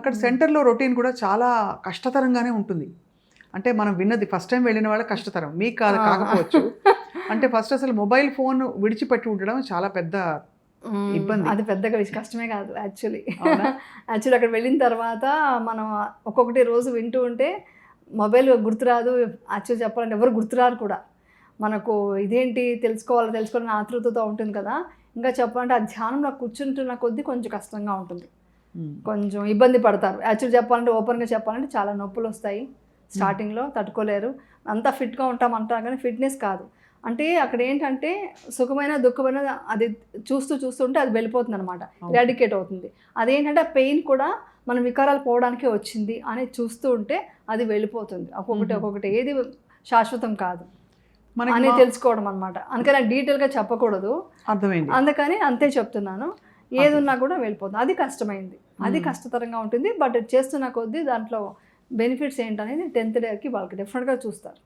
అక్కడ సెంటర్లో రొటీన్ కూడా చాలా కష్టతరంగానే ఉంటుంది. అంటే మనం విన్నది ఫస్ట్ టైం వెళ్ళిన వాళ్ళకి కష్టతరం, మీకు కాకపోవచ్చు. అంటే ఫస్ట్ అసలు మొబైల్ ఫోన్ విడిచిపెట్టి ఉండడం చాలా పెద్ద ఇబ్బంది. అది పెద్దగా కష్టమే కాదు యాక్చువల్లీ. అక్కడ వెళ్ళిన తర్వాత మనం ఒక్కొక్కటి రోజు వింటూ ఉంటే మొబైల్ గుర్తురాదు. యాక్చువల్ చెప్పాలంటే ఎవరు గుర్తురారు కూడా. మనకు ఇదేంటి తెలుసుకోవాలని ఆతృతతో ఉంటుంది కదా. ఇంకా చెప్పాలంటే ఆ ధ్యానంలో కూర్చుంటున్న కొద్దీ కొంచెం కష్టంగా ఉంటుంది, కొంచెం ఇబ్బంది పడతారు. యాక్చువల్ చెప్పాలంటే ఓపెన్గా చెప్పాలంటే చాలా నొప్పులు వస్తాయి స్టార్టింగ్లో, తట్టుకోలేరు. అంతా ఫిట్గా ఉంటామంటాం కానీ ఫిట్నెస్ కాదు. అంటే అక్కడ ఏంటంటే సుఖమైన దుఃఖమైన అది చూస్తుంటే అది వెళ్ళిపోతుంది అనమాట, ఇరాడికేట్ అవుతుంది. అదేంటంటే ఆ పెయిన్ కూడా మన వికారాలు పోవడానికే వచ్చింది అని చూస్తూ ఉంటే అది వెళ్ళిపోతుంది. ఒక్కొక్కటి ఏది శాశ్వతం కాదు అని తెలుసుకోవడం అనమాట. అందుకని డీటెయిల్గా చెప్పకూడదు, అర్థమైంది. అందుకని అంతే చెప్తున్నాను. ఏది ఉన్నా కూడా వెళ్ళిపోతుంది. అది కష్టమైంది, అది కష్టతరంగా ఉంటుంది. బట్ చేస్తున్న కొద్దీ దాంట్లో బెనిఫిట్స్ ఏంటనేది 10th డేకి వాళ్ళకి డెఫినెట్గా చూస్తారు.